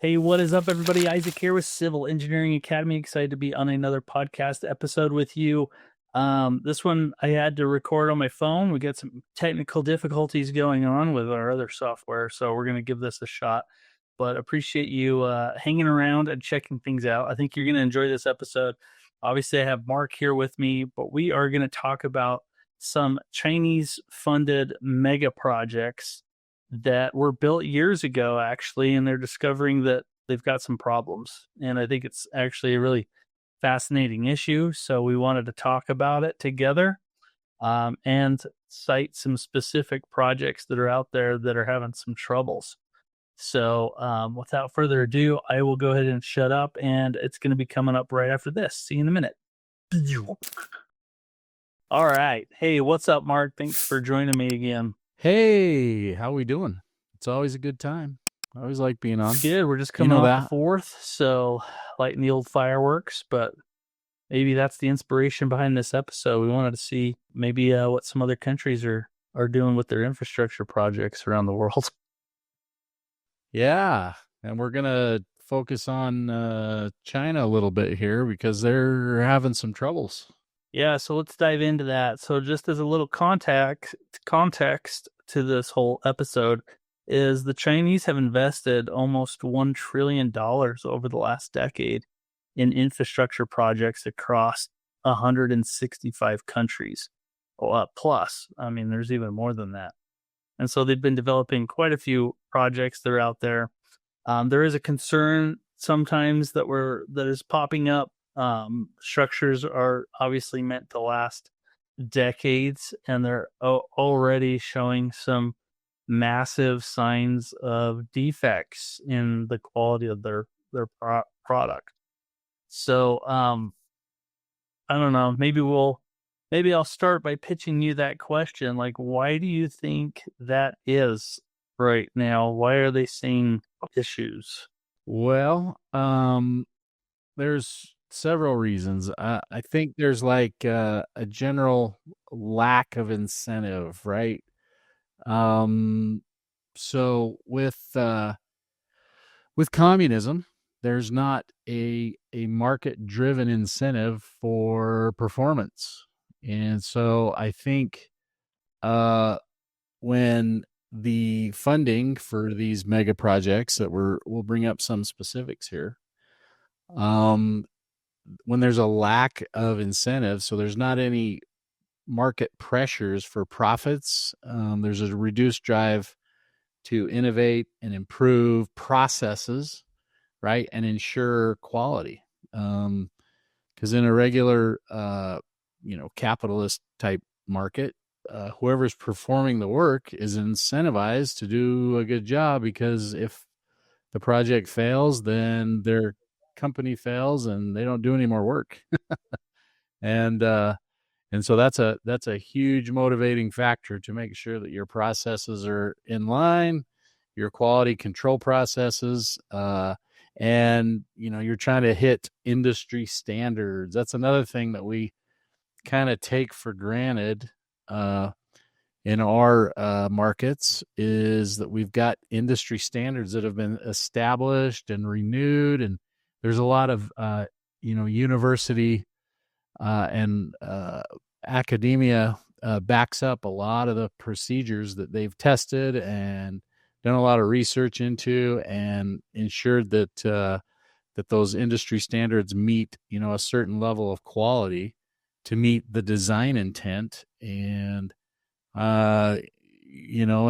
Hey, what is up, everybody? Isaac here with Civil Engineering Academy. Excited to be on another podcast episode with you. This one I had to record on my phone. We got some technical difficulties going on with our other software, so we're going to give this a shot. But appreciate you hanging around and checking things out. I think you're going to enjoy this episode. Obviously, I have Mark here with me, but we are going to talk about some Chinese-funded mega projects that were built years ago, actually, and they're discovering that they've got some problems. And I think it's actually a really fascinating issue. So we wanted to talk about it together and cite some specific projects that are out there that are having some troubles. So without further ado, I will go ahead and shut up, and it's going to be coming up right after this. See you in a minute. All right. Hey, what's up, Mark? Thanks for joining me again. Hey, how we doing? It's always a good time. I always like being on. Good. We're just coming off the 4th, so lighting the old fireworks, but maybe that's the inspiration behind this episode. We wanted to see maybe what some other countries are doing with their infrastructure projects around the world. Yeah, and we're going to focus on China a little bit here because they're having some troubles. Yeah, so let's dive into that. So just as a little context to this whole episode is the Chinese have invested almost $1 trillion over the last decade in infrastructure projects across 165 countries plus. I mean, there's even more than that. And so they've been developing quite a few projects that are out there. There is a concern sometimes that is popping up. Structures are obviously meant to last decades, and they're already showing some massive signs of defects in the quality of their product. So I don't know, maybe I'll start by pitching you that question, like, why do you think that is right now? Why are they seeing issues? Well, there's several reasons. I think there's like a general lack of incentive, right? So with communism, there's not a market-driven incentive for performance. And so I think when the funding for these mega projects that we'll bring up some specifics here, when there's a lack of incentive, so there's not any market pressures for profits, there's a reduced drive to innovate and improve processes, right, and ensure quality. Because in a regular, capitalist type market, whoever's performing the work is incentivized to do a good job, because if the project fails, then their company fails and they don't do any more work. And so that's a huge motivating factor to make sure that your processes are in line, your quality control processes, and you're trying to hit industry standards. That's another thing that we kind of take for granted in our markets, is that we've got industry standards that have been established and renewed, and there's a lot of university and academia backs up a lot of the procedures that they've tested and done a lot of research into, and ensured that that those industry standards meet a certain level of quality to meet the design intent. And and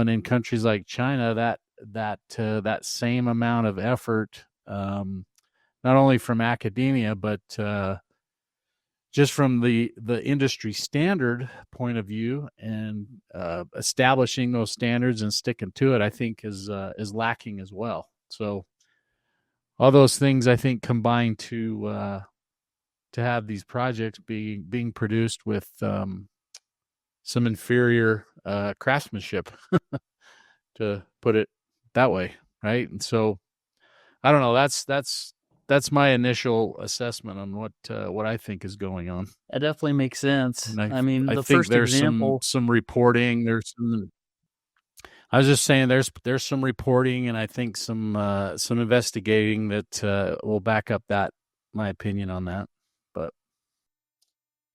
in countries like China, that same amount of effort, not only from academia, but just from the industry standard point of view, and establishing those standards and sticking to it, I think is lacking as well. So all those things, I think, combine to have these projects being produced with some inferior craftsmanship, to put it that way, right? And so I don't know. That's my initial assessment on what I think is going on. It definitely makes sense. I mean, I the think first there's example. some reporting. There's some. I was just saying there's some reporting and I think some investigating that will back up that my opinion on that. But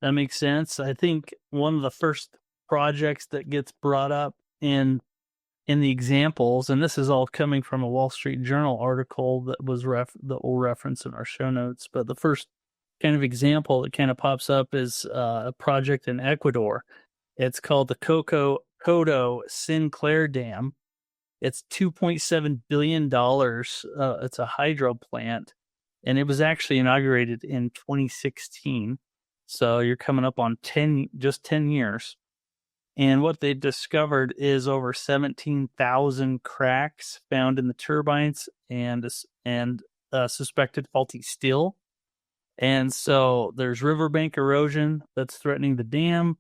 That makes sense. I think one of the first projects that gets brought up in the examples, and this is all coming from a Wall Street Journal article that we'll reference in our show notes. But the first kind of example that kind of pops up is a project in Ecuador. It's called the Codo Sinclair Dam. It's $2.7 billion. It's a hydro plant, and it was actually inaugurated in 2016. So you're coming up on 10 years. And what they discovered is over 17,000 cracks found in the turbines and suspected faulty steel. And so there's riverbank erosion that's threatening the dam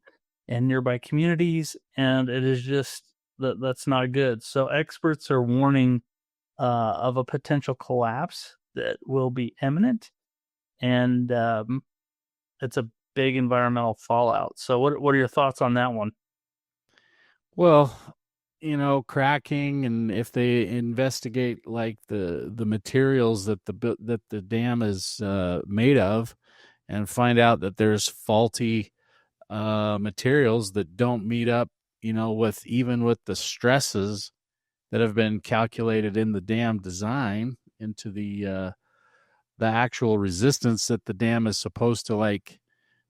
and nearby communities, and it is just that's not good. So experts are warning of a potential collapse that will be imminent, and it's a big environmental fallout. So what are your thoughts on that one? well, cracking, and if they investigate like the materials that the dam is made of, and find out that there's faulty materials that don't meet up, with the stresses that have been calculated in the dam design into the actual resistance that the dam is supposed to like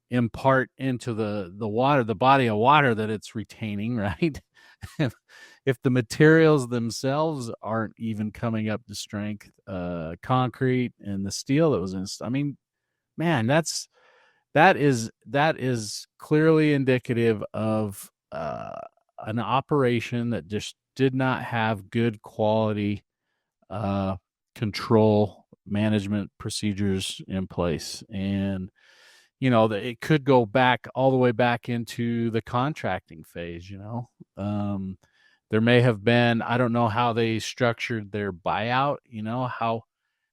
impart into the water, the body of water that it's retaining, right? if the materials themselves aren't even coming up to strength, concrete and the steel that was in, I mean, man, that is clearly indicative of an operation that just did not have good quality control management procedures in place. And it could go back all the way back into the contracting phase. There may have been, I don't know how they structured their buyout,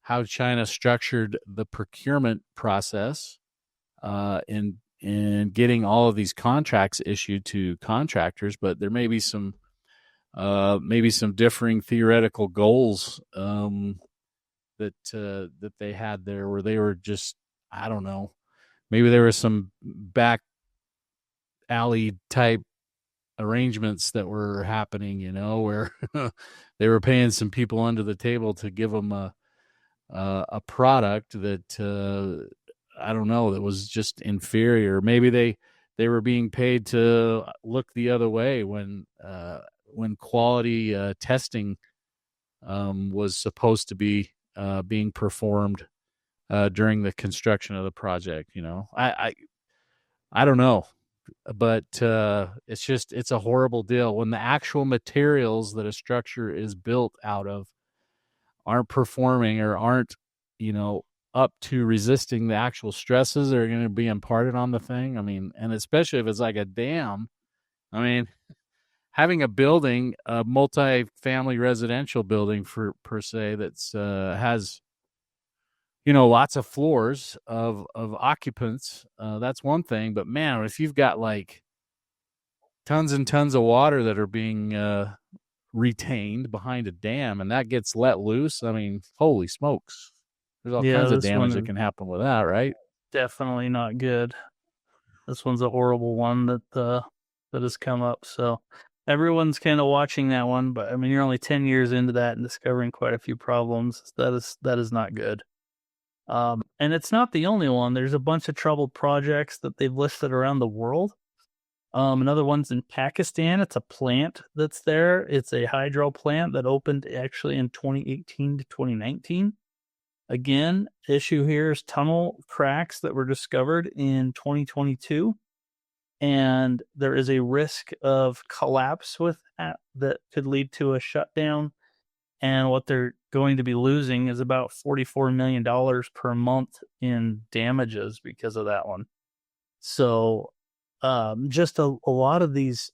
how China structured the procurement process in getting all of these contracts issued to contractors, but there may be some differing theoretical goals that they had there, where they were just, I don't know, maybe there was some back alley type arrangements that were happening, where they were paying some people under the table to give them a product that I don't know, that was just inferior. Maybe they were being paid to look the other way when quality testing was supposed to be being performed during the construction of the project. I don't know, but it's a horrible deal when the actual materials that a structure is built out of aren't performing or aren't, up to resisting the actual stresses that are going to be imparted on the thing. I mean, and especially if it's like a dam. I mean, having a building, a multi-family residential building per se, that's has lots of floors of occupants, that's one thing. But man, if you've got like tons and tons of water that are being retained behind a dam, and that gets let loose, I mean, holy smokes, there's all Yeah, kinds of this one damage that is can happen with that, right? definitely not good. This one's a horrible one that has come up. So everyone's kind of watching that one, but I mean, you're only 10 years into that and discovering quite a few problems. That is not good. And it's not the only one. There's a bunch of troubled projects that they've listed around the world. Another one's in Pakistan. It's a plant that's there. It's a hydro plant that opened actually in 2018 to 2019. Again, issue here is tunnel cracks that were discovered in 2022, and there is a risk of collapse with that could lead to a shutdown. And what they're going to be losing is about $44 million per month in damages because of that one. So, just a lot of these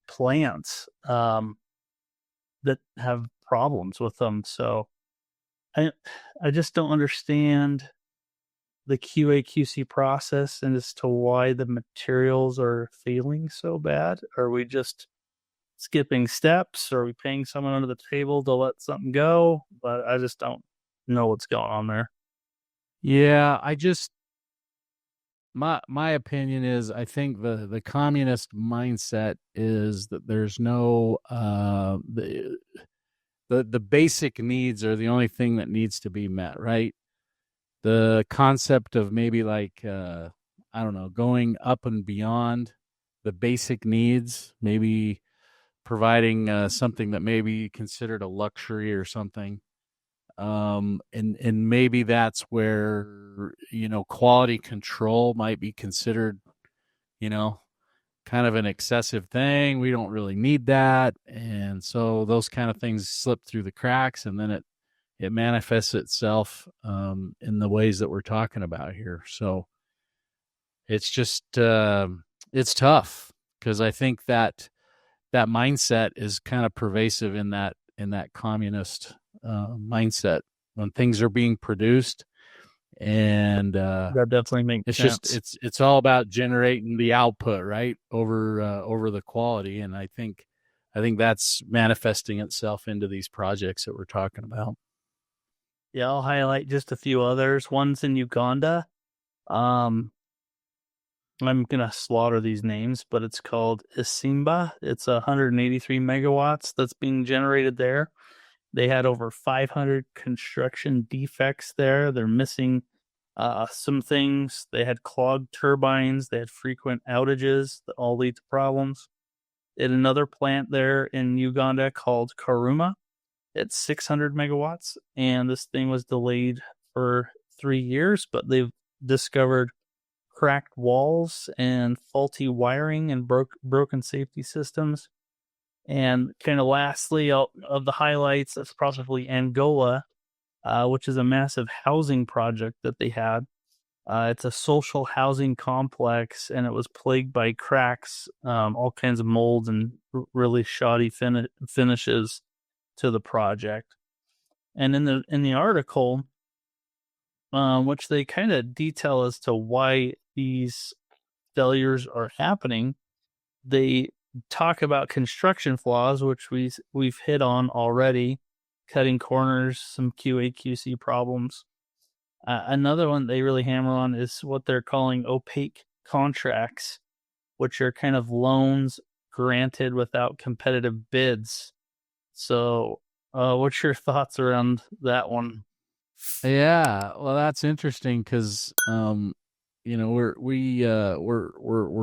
plants that have problems with them. So, I just don't understand the QA/QC process and as to why the materials are failing so bad. Are we just skipping steps? Are we paying someone under the table to let something go? But I just don't know what's going on there. Yeah, my opinion is I think the communist mindset is that there's no the basic needs are the only thing that needs to be met, right? The concept of maybe like I don't know, going up and beyond the basic needs, maybe providing something that may be considered a luxury or something. And maybe that's where, quality control might be considered, you know, kind of an excessive thing. We don't really need that. And so those kind of things slip through the cracks, and then it manifests itself in the ways that we're talking about here. So it's just it's tough, because I think that mindset is kind of pervasive in that communist mindset when things are being produced, and That definitely makes it's just sense. it's all about generating the output, right, over the quality. And I think that's manifesting itself into these projects that we're talking about. Yeah, I'll highlight just a few others. One's in Uganda. Um, I'm gonna slaughter these names, but it's called Isimba. It's 183 megawatts that's being generated there. They had over 500 construction defects there. They're missing some things. They had clogged turbines. They had frequent outages that all lead to problems. At another plant there in Uganda called Karuma, it's 600 megawatts, and this thing was delayed for 3 years, but they've discovered cracked walls and faulty wiring and broken safety systems. And kind of lastly, of the highlights, that's probably Angola, which is a massive housing project that they had. It's a social housing complex, and it was plagued by cracks, all kinds of molds, and really shoddy finishes to the project. And in the article, which they kind of detail as to why these failures are happening, they talk about construction flaws, which we've hit on already, cutting corners, some QA/QC problems. Another one they really hammer on is what they're calling opaque contracts, which are kind of loans granted without competitive bids. So, what's your thoughts around that one? Yeah, well, that's interesting, because we're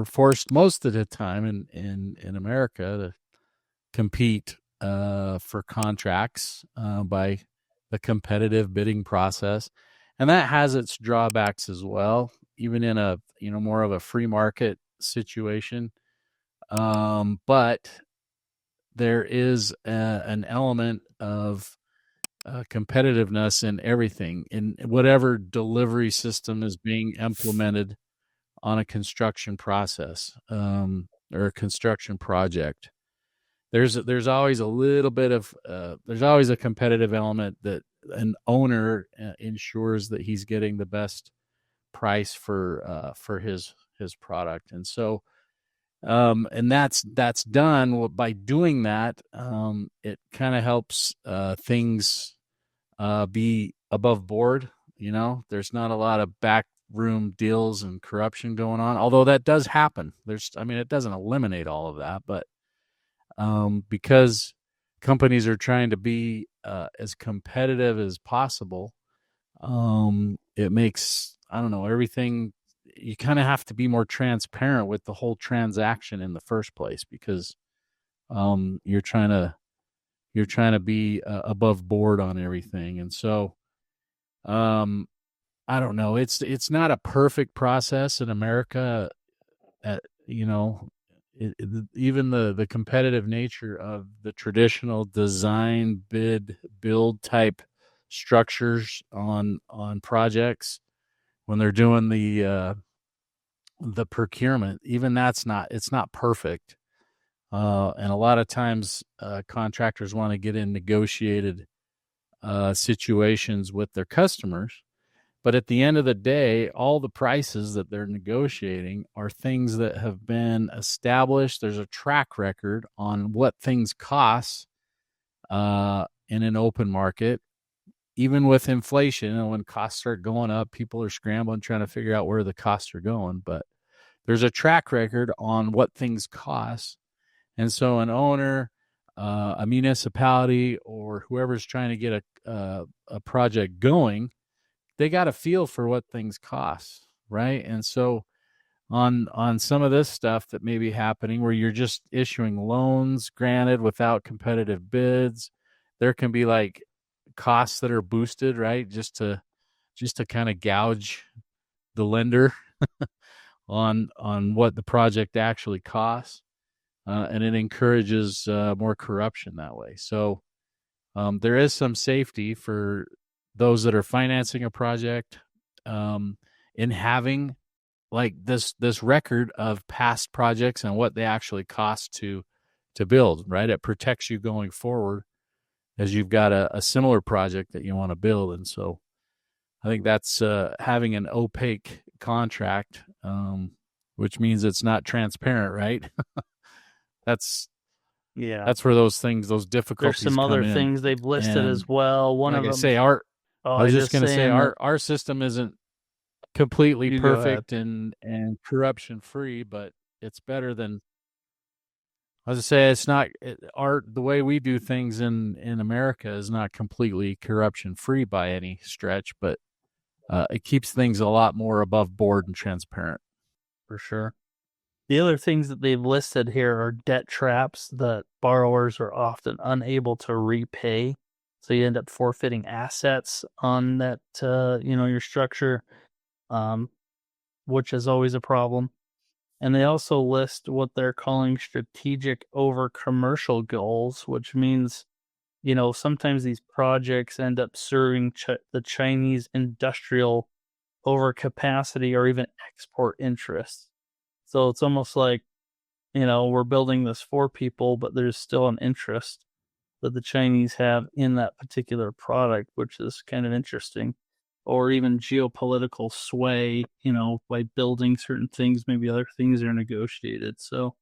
forced most of the time in America to compete for contracts by the competitive bidding process, and that has its drawbacks as well, even in a more of a free market situation. But there is an element of competitiveness in everything, in whatever delivery system is being implemented on a construction process, or a construction project. There's always a little bit of there's always a competitive element that an owner ensures that he's getting the best price for his product. And so and that's done by doing that. It kind of helps things be above board. There's not a lot of backroom deals and corruption going on, although that does happen. It doesn't eliminate all of that, but because companies are trying to be as competitive as possible, it makes, I don't know, everything. You kind of have to be more transparent with the whole transaction in the first place, because you're trying to be above board on everything. And so I don't know, it's not a perfect process in America. At, even the competitive nature of the traditional design, bid, build type structures on projects, when they're doing the procurement, even it's not perfect. And a lot of times contractors want to get in negotiated situations with their customers, But at the end of the day, all the prices that they're negotiating are things that have been established. There's a track record on what things cost in an open market. Even with inflation, and when costs start going up, people are scrambling trying to figure out where the costs are going. But there's a track record on what things cost. And so an owner, a municipality, or whoever's trying to get a project going, they got a feel for what things cost, right? And so on some of this stuff that may be happening where you're just issuing loans granted without competitive bids, there can be like costs that are boosted, right? Just to kind of gouge the lender on what the project actually costs. And it encourages more corruption that way. So there is some safety for those that are financing a project in having like this record of past projects and what they actually cost to build, right? It protects you going forward as you've got a similar project that you want to build. And so I think that's having an opaque contract, which means it's not transparent, right? That's where those difficulties There's some other things they've listed as well. One like of them, I say, I was just going to say our system isn't completely perfect and corruption free, but it's better than. As I say, it's not the way we do things in America is not completely corruption free by any stretch, but it keeps things a lot more above board and transparent. For sure. The other things that they've listed here are debt traps that borrowers are often unable to repay. So you end up forfeiting assets on that, your structure, which is always a problem. And they also list what they're calling strategic over commercial goals, which means, sometimes these projects end up serving the Chinese industrial overcapacity or even export interests. So it's almost like, we're building this for people, but there's still an interest that the Chinese have in that particular product, which is kind of interesting. Or even geopolitical sway, by building certain things, maybe other things are negotiated. So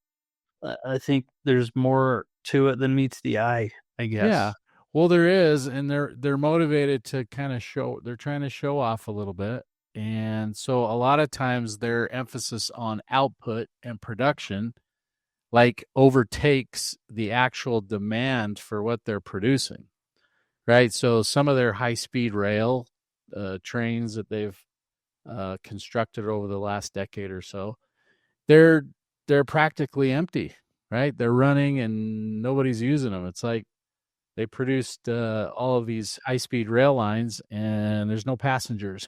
I think there's more to it than meets the eye, I guess. Yeah. Well, there is, and they're motivated to kind of they're trying to show off a little bit. And so a lot of times their emphasis on output and production like overtakes the actual demand for what they're producing, right? So some of their high-speed rail trains that they've constructed over the last decade or so, they're practically empty, right? They're running and nobody's using them. It's like they produced all of these high-speed rail lines and there's no passengers.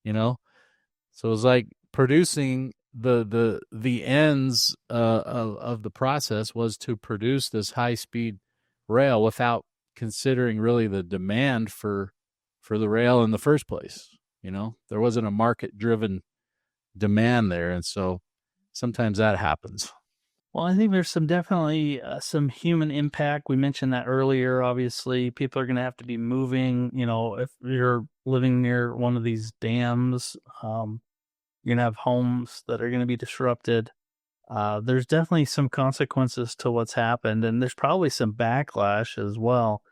So it's like producing the ends of the process was to produce this high speed rail without considering really the demand for the rail in the first place. There wasn't a market driven demand there, and so sometimes that happens. Well, I think there's definitely some human impact. We mentioned that earlier. Obviously, people are going to have to be moving. If you're living near one of these dams, you're going to have homes that are going to be disrupted. There's definitely some consequences to what's happened, and there's probably some backlash as well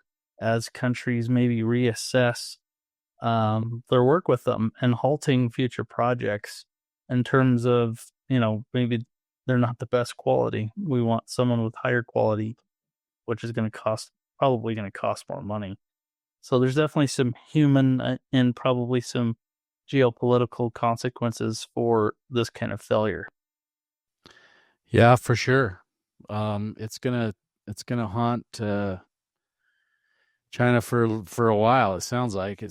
as countries maybe reassess their work with them and halting future projects in terms of, maybe they're not the best quality. We want someone with higher quality, which is probably going to cost more money. So there's definitely some human and probably some geopolitical consequences for this kind of failure. Yeah, for sure. It's gonna haunt China for a while. It sounds like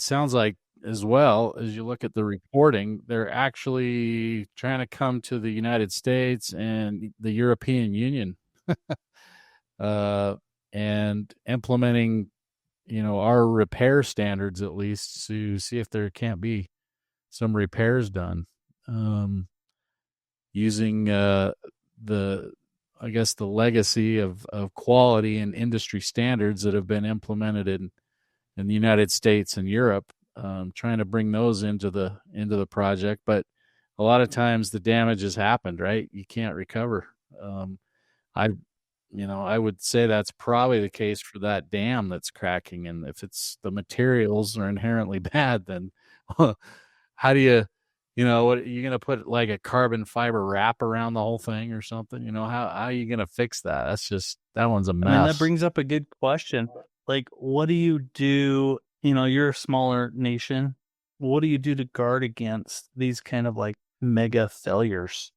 as well as you look at the reporting, they're actually trying to come to the United States and the European Union, and implementing, our repair standards at least to see if there can't be some repairs done, using the legacy of quality and industry standards that have been implemented in the United States and Europe, trying to bring those into the project. But a lot of times the damage has happened, right? You can't recover. I I would say that's probably the case for that dam that's cracking. And if it's the materials are inherently bad, then how do what are you going to put like a carbon fiber wrap around the whole thing or something? How are you going to fix that? That one's a I mean, that mess. brings up a good question. Like, what do you do? You're a smaller nation. What do you do to guard against these kind of like mega failures?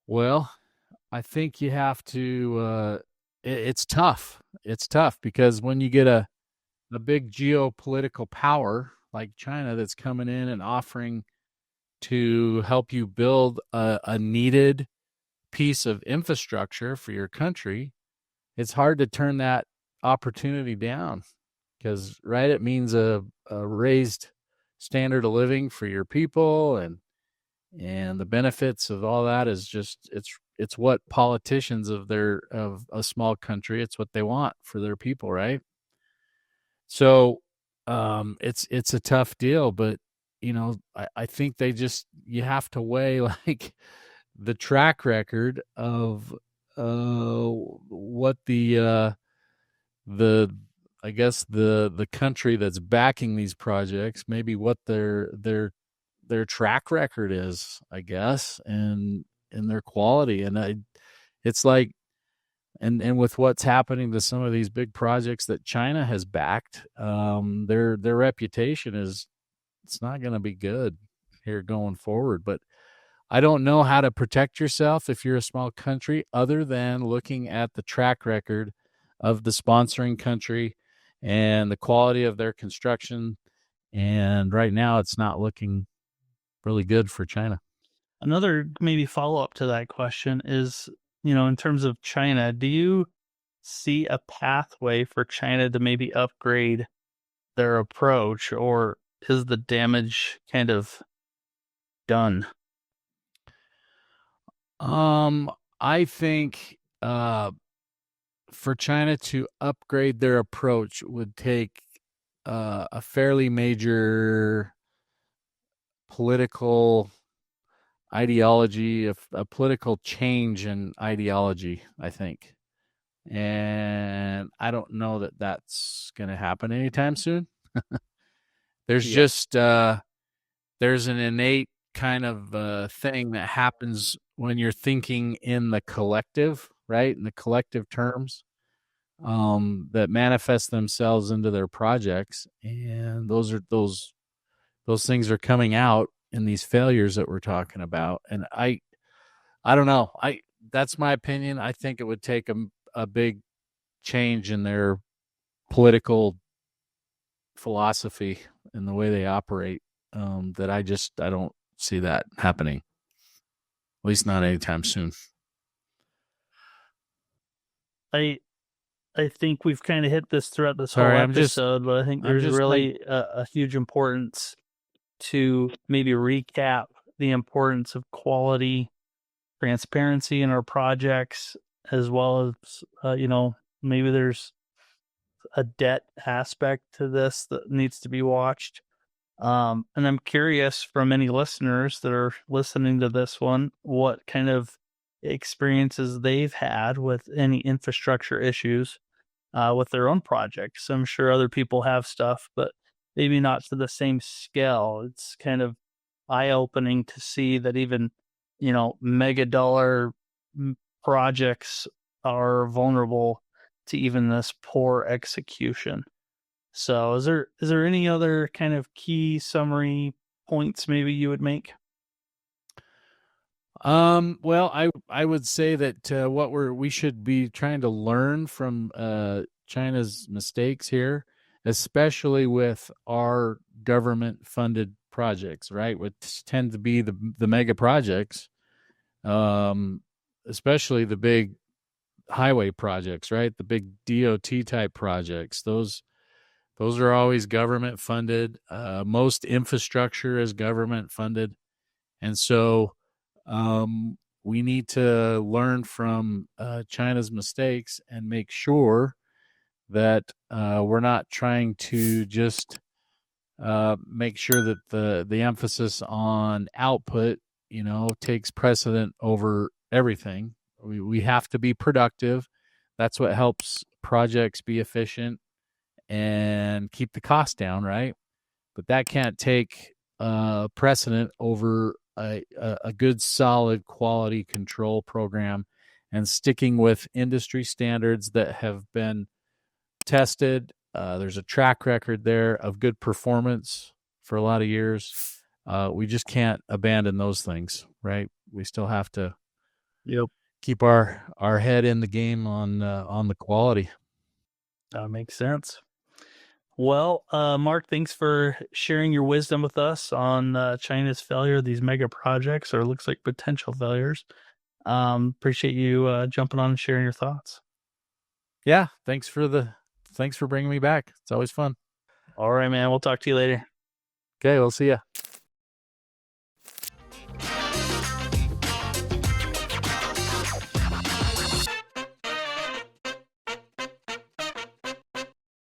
Well, I think you have to, it's tough. It's tough because when you get a big geopolitical power like China that's coming in and offering to help you build a needed piece of infrastructure for your country, it's hard to turn that opportunity down because, right, it means a raised standard of living for your people, and the benefits of all that is just it's what politicians of a small country, it's what they want for their people, right? So it's a tough deal, but I think you have to weigh like the track record of what the I guess the country that's backing these projects, maybe what their track record is, I guess, and their quality. And it's like, and with what's happening to some of these big projects that China has backed, their reputation it's not going to be good here going forward. But I don't know how to protect yourself if you're a small country other than looking at the track record of the sponsoring country and the quality of their construction. And right now, it's not looking really good for China. Another maybe follow up to that question is, in terms of China, do you see a pathway for China to maybe upgrade their approach, or is the damage kind of done? I think for China to upgrade their approach would take a fairly major political ideology, a political change in ideology, I think. And I don't know that that's going to happen anytime soon. There's Yeah. just there's an innate kind of thing that happens when you're thinking in the collective, right? In the collective terms, that manifest themselves into their projects, and those things are coming out in these failures that we're talking about. And I don't know. That's my opinion. I think it would take a big change in their political philosophy and the way they operate. That I don't see that happening. At least not anytime soon. I I think we've kind of hit this throughout this whole Sorry, episode, but I think I'm there's just like, really a huge importance to maybe recap the importance of quality, transparency in our projects, as well as, maybe there's a debt aspect to this that needs to be watched. And I'm curious from any listeners that are listening to this one, what kind of experiences they've had with any infrastructure issues with their own projects. I'm sure other people have stuff, but maybe not to the same scale. It's kind of eye opening to see that even, mega dollar projects are vulnerable to even this poor execution. So is there any other kind of key summary points maybe you would make? well, I would say that what we should be trying to learn from China's mistakes here, especially with our government funded projects, right? Which tend to be the mega projects, especially the big highway projects, right? The big DOT type projects. Those are always government funded. Most infrastructure is government funded, and so we need to learn from China's mistakes and make sure that we're not trying to just make sure that the emphasis on output, takes precedent over everything. We have to be productive. That's what helps projects be efficient and keep the cost down, right? But that can't take precedent over a good, solid quality control program and sticking with industry standards that have been tested. There's a track record there of good performance for a lot of years. We just can't abandon those things, right? We still have to keep our head in the game on the quality. That makes sense. Well, Mark, thanks for sharing your wisdom with us on China's failure of these mega projects, or looks like potential failures. Appreciate you jumping on and sharing your thoughts. Yeah, thanks for bringing me back. It's always fun. All right, man. We'll talk to you later. Okay, we'll see ya.